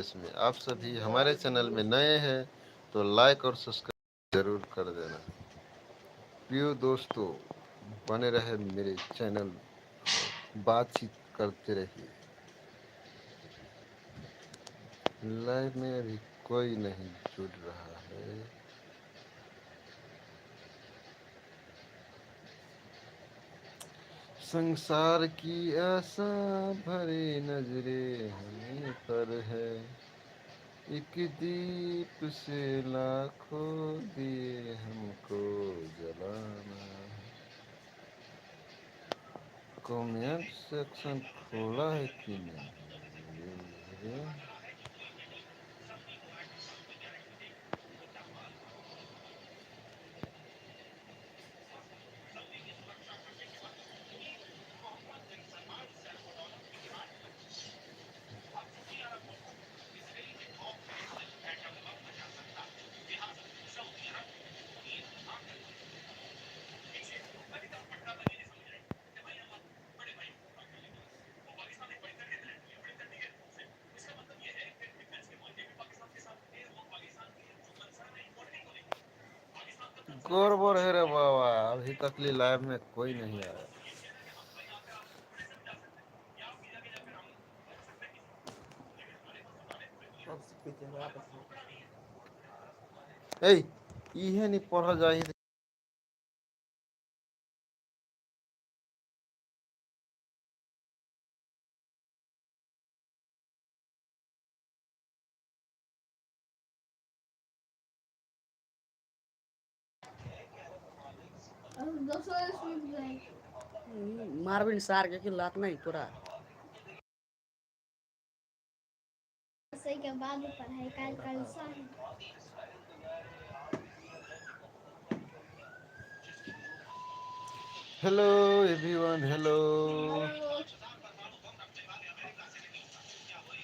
इसमें आप सभी हमारे चैनल में नए हैं तो लाइक और सब्सक्राइब जरूर कर देना। प्रिय दोस्तों, बने रहे मेरे चैनल, बातचीत करते रहिए। लाइव में अभी कोई नहीं जुड़ रहा है। संसार की आशा भरी नजरें हमें पर है, एक दीप से लाखों दिए हमको जलाना है। कमेंट सेक्शन खोला है कि नहीं? गौरव है रे बाबा, अभी तक लाइव में कोई नहीं आया। ए, इहे नहीं पढ़ल जाही। मारबिन सार के लात नहीं तोरा से के बाद पढ़ाई काल सा है। Hello everyone, hello.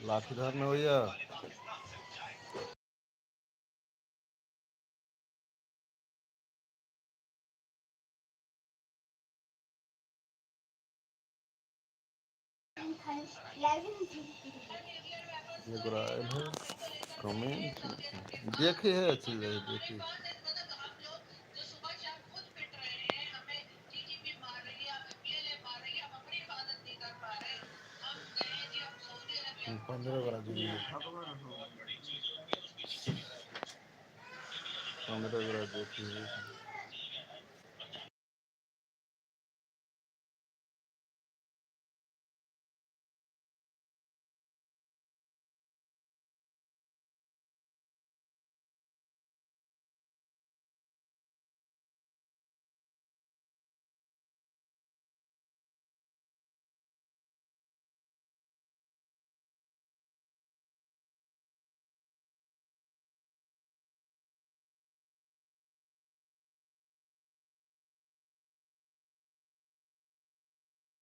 लाठी धरना भैया। है कमेंट देखे है, अच्छी लगी देखी। पंद्रह बड़ा दिन 15 बड़ा देखी।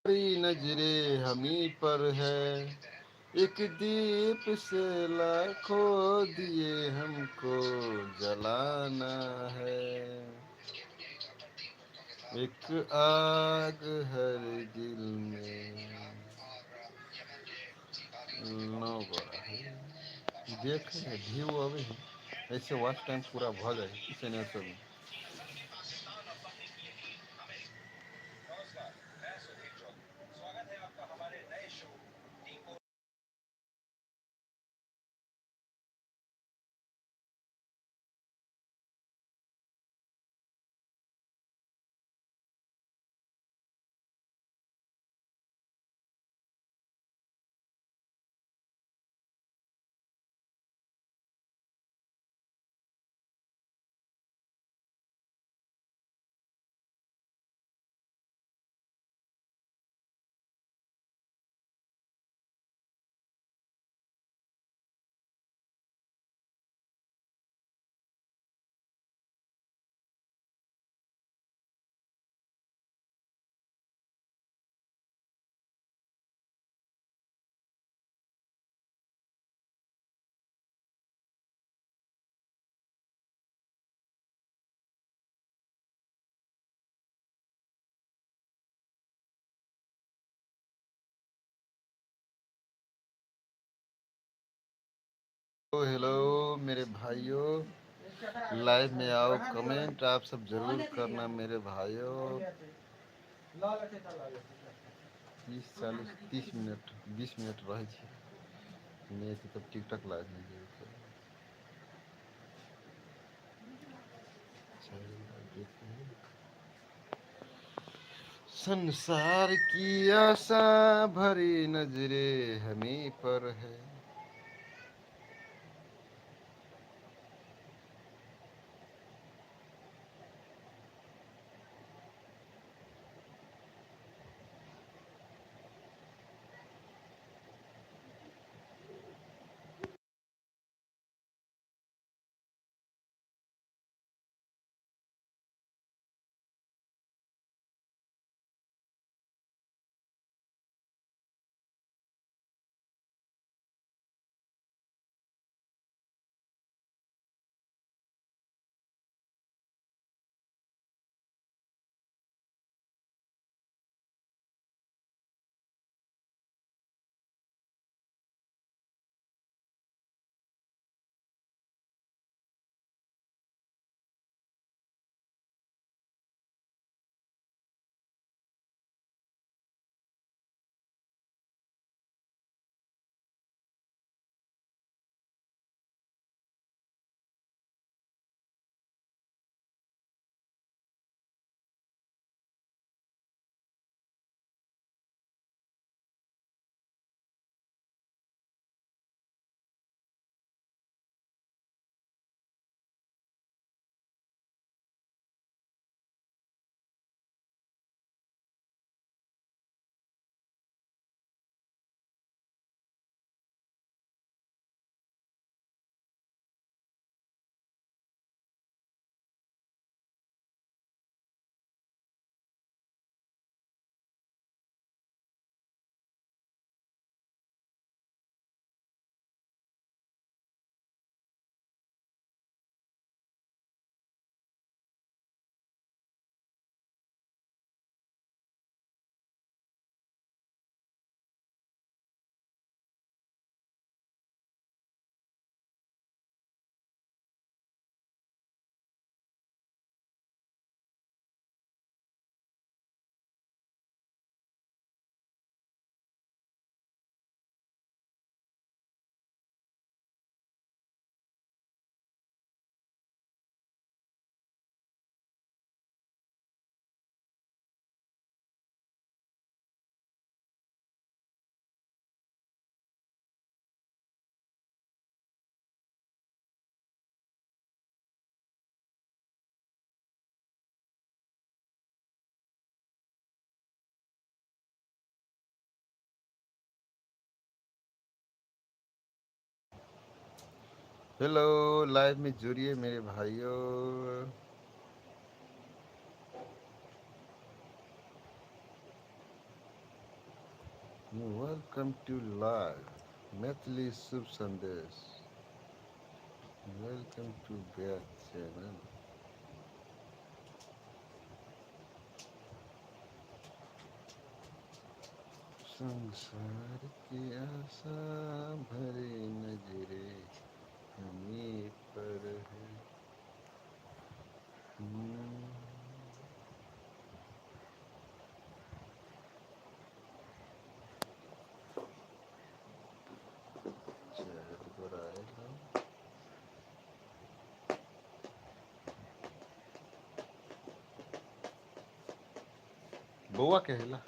नजरे हमी पर है, एक दीप से लाखों दिए हमको जलाना है। एक आग हर दिल में न बड़ा है। देख व्यू अभी ऐसे वॉच टाइम पूरा भ जाए चैनल सब। मेरे भाइयों, लाइव में आओ, कमेंट आप सब जरूर करना मेरे भाइयों। 30 40 30 मिनट 20 मिनट रहे छी, नहीं तो तब टिकटॉक लाइव में जरूर करें। संसार की आशा भरी नजरे हमें पर है। हेलो, लाइव में जुड़िए मेरे भाइयों। Welcome to live Maithili Shubh Sandesh. Welcome to back channel. संसार की आशा भरी नजरे हमें पर है। बउआ कहेला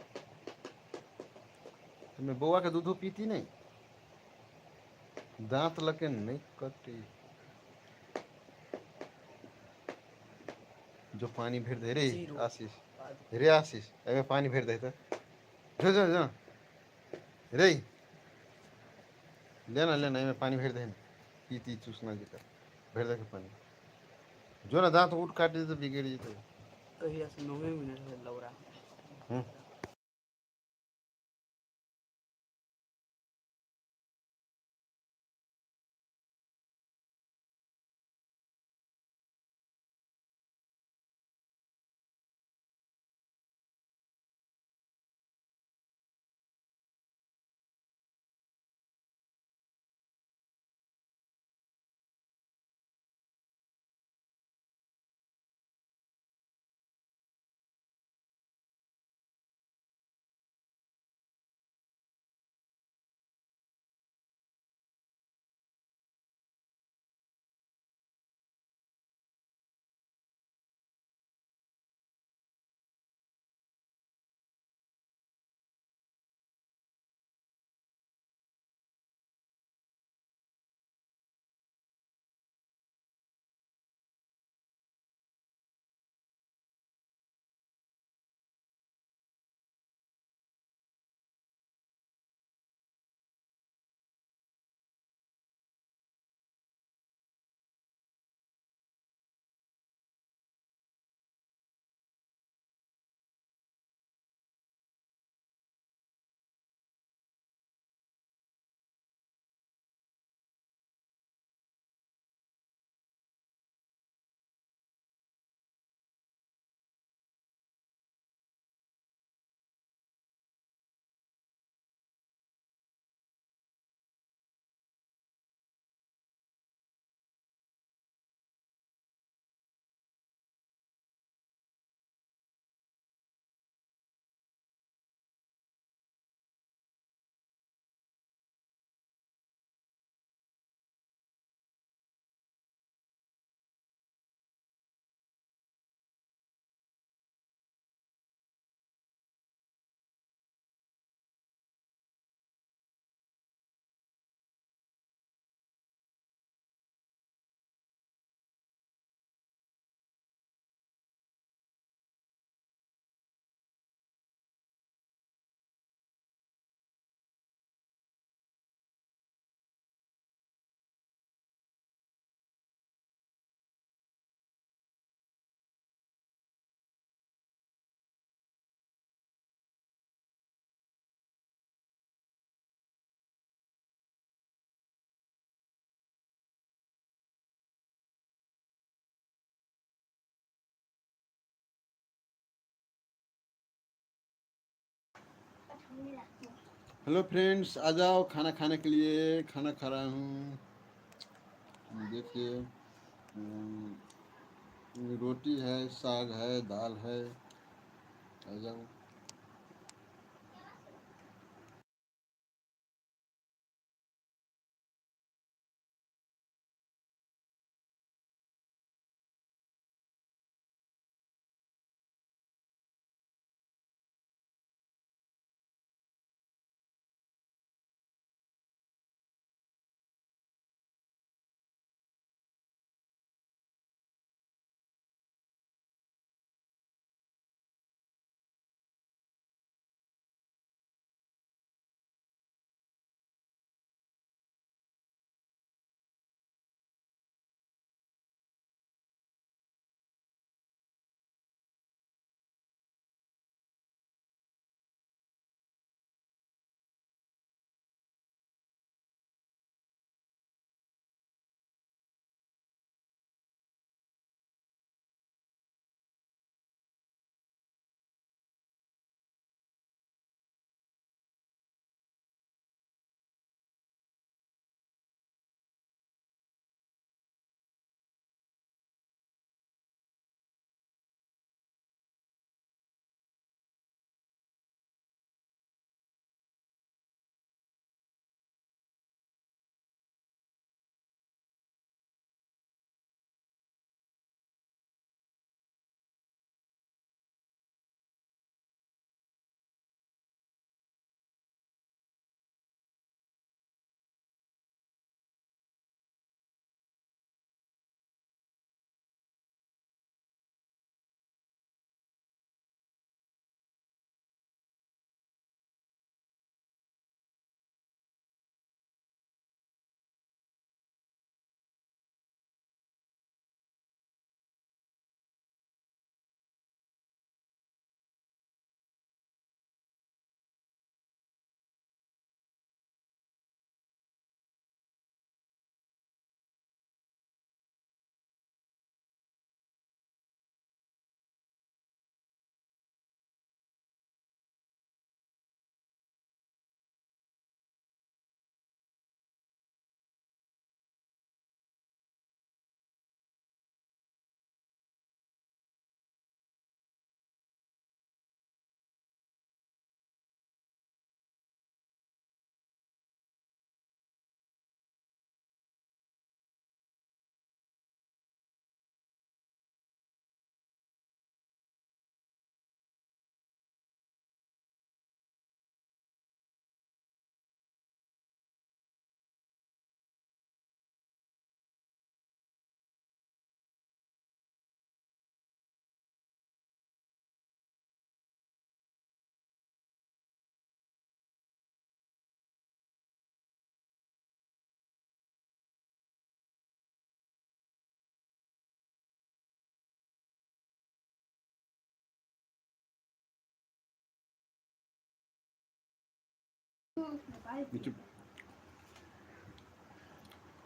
मैं बउआ के दूधो पीती नहीं, दांत लगे नहीं कटी। जो पानी भर दे रे आशीष, रे आशीष एमे पानी भर दे तो जो जो जो रे लेना लेना एमे पानी भर दे, पीती चूसना जीता भर दे के पानी। जो ना दांत उठ काट दे तो बिगड़ जेते। कहिया से 9 मिनट है लौड़ा। हेलो फ्रेंड्स, आ जाओ खाना खाने के लिए। खाना खा रहा हूँ। देखिए, रोटी है, साग है, दाल है। आ जाओ।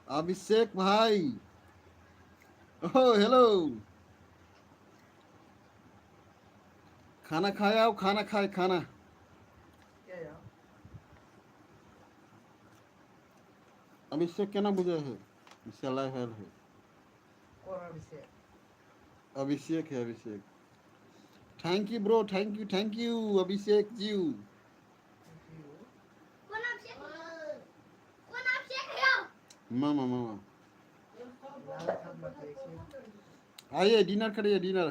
अभिषेक भाई, ओह हेलो। खाना खाए आओ, खाना खाए खाना। अभिषेक केना बुझे है? चला है। अभिषेक है, Abhishek. Thank you bro, thank you Abhishek ji. मामा मामा आइए डिनर करिए, डिनर।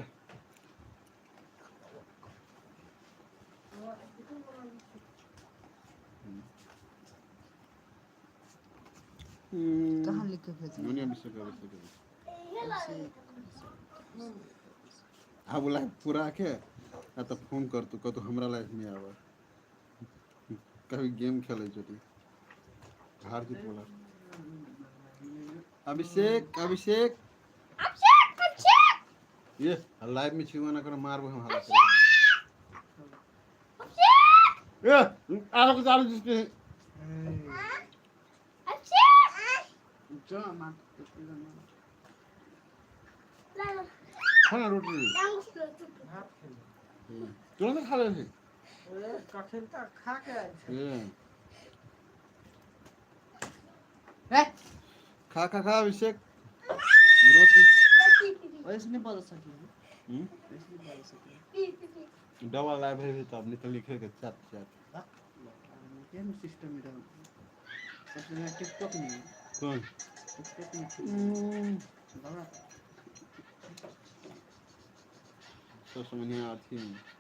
कहाँ लिख के भेजे? अभिषेक अभिषेक हाँ बोला पूरा के तो फोन कर तू कतो हमरा लाइफ में आवा। कभी गेम खेले छोटी हार जीत बोला। अभिषेक अभिषेक ये लाइव में छुआ ना करो, मारबो हम हालत ए आरो को चालू जिसके जो मार खाना रोटी तुरंत खा ले थे। कठिन तक खा के आए थे। है खा खा खा अभिषेक रोटी वैसे नहीं बोल सकती हम्म? वैसे नहीं बोल सकती डबल लाइव है तब नहीं तो लिखेगा चैट चैट क्या सिस्टम में रहूं सबसे मैं टिकटॉक में हूं। कौन टिकटॉक में लगा सब समझ नहीं आती है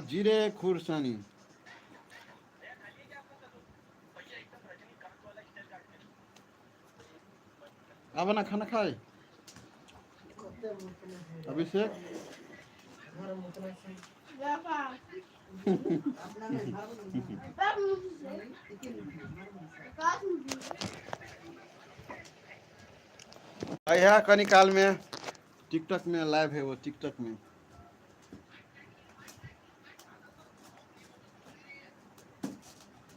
जीरे खुरसानी अब ना खाना खाए अभिषेक यहाँ कनी काल में टिकटॉक में लाइव है वो टिकटॉक में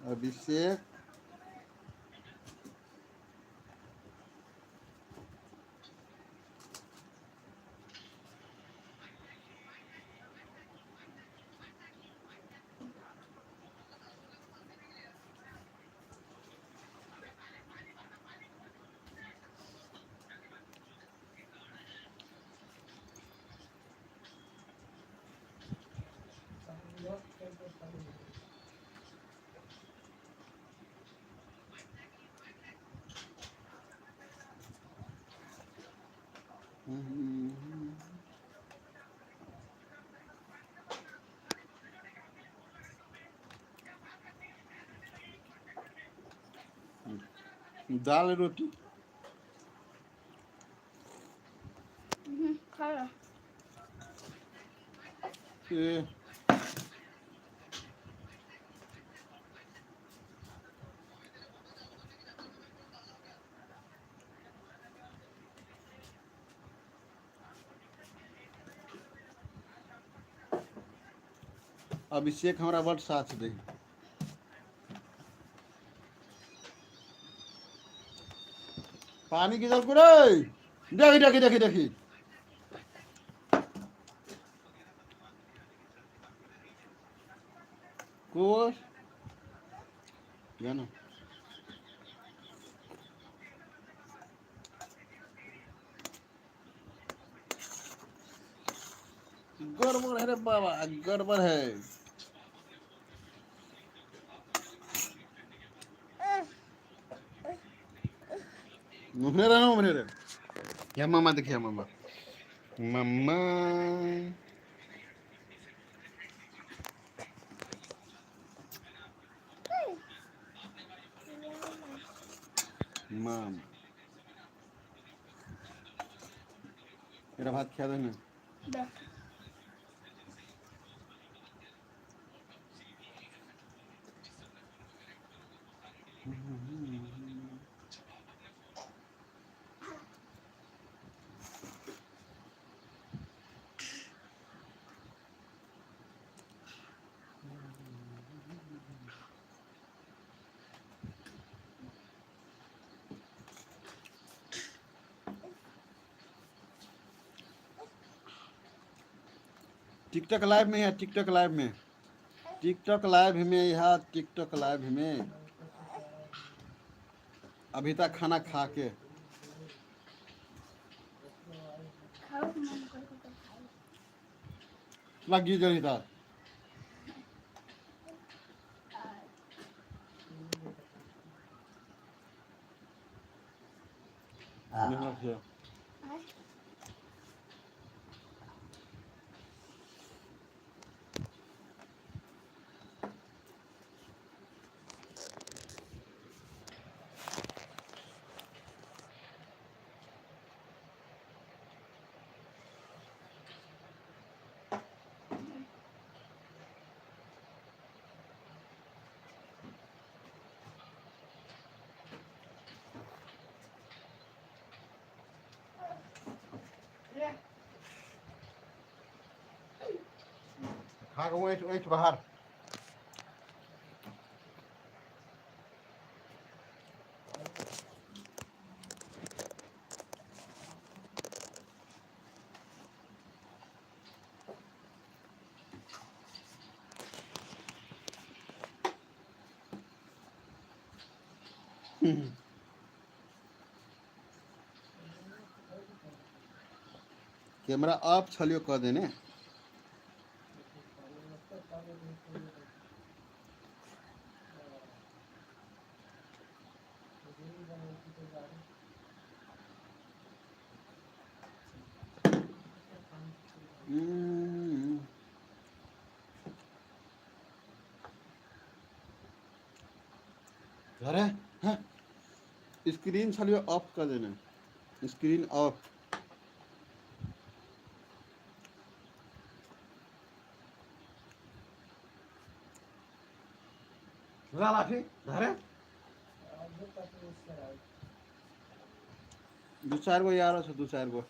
अभिषेक दाल रोटी खाओ ये अभिषेक हमारा बड़ साथ दे पानी की जल रे देखी देखी देखी देखी कोश ना गड़बड़ है रे बाबा गड़बड़ है मुहने रहा मुहने रे या मामा देखिए मामा मम्मा माम मेरा भात खा दे ना टिकटॉक लाइव में है टिकटॉक लाइव में टिकटॉक लाइव में यह टिकटॉक लाइव में अभी तक खाना खा के खाओ मन करके तो खाओ लगी जरी था खा के वहीं बाहर कैमरा ऑफ छलियो कह देने अरे हाँ स्क्रीन छलियो ऑफ कर देने स्क्रीन ऑफ लाठी धरे दो चार गो यार छ दो चार गो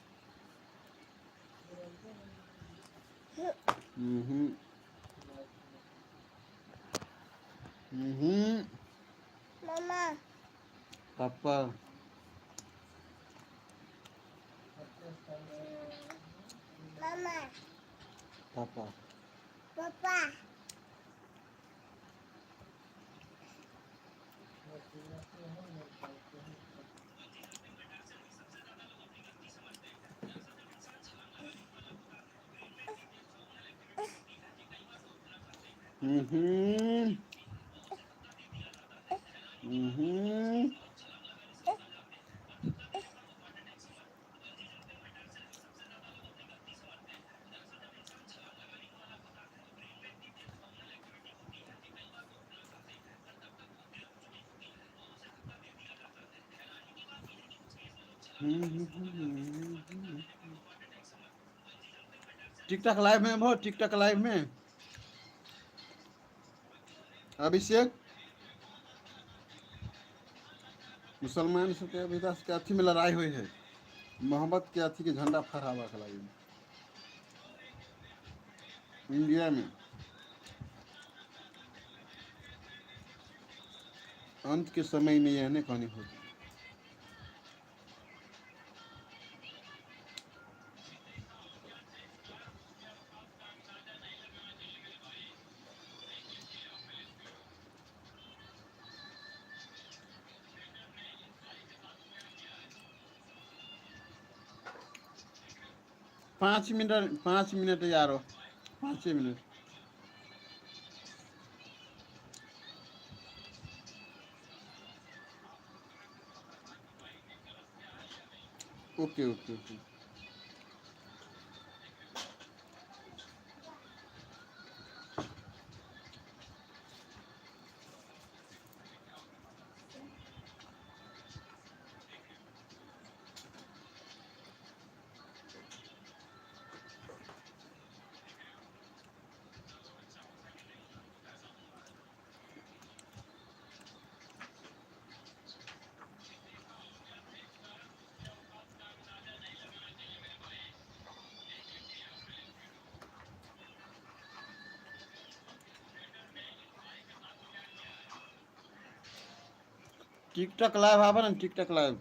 Mama, पापा mama, पापा papa. टिकटॉक लाइव में बहुत टिकटॉक लाइव में अभिषेक मुसलमान सबके अभी तक के अथी में लड़ाई हुई है मोहब्बत के अथी के झंडा फहरावा के लगी इंडिया में अंत के समय में यह नहीं कहनी होती 5 मिनट यारो 5 minute okay okay okay TikTok live आवा ना टिकटॉक लाइव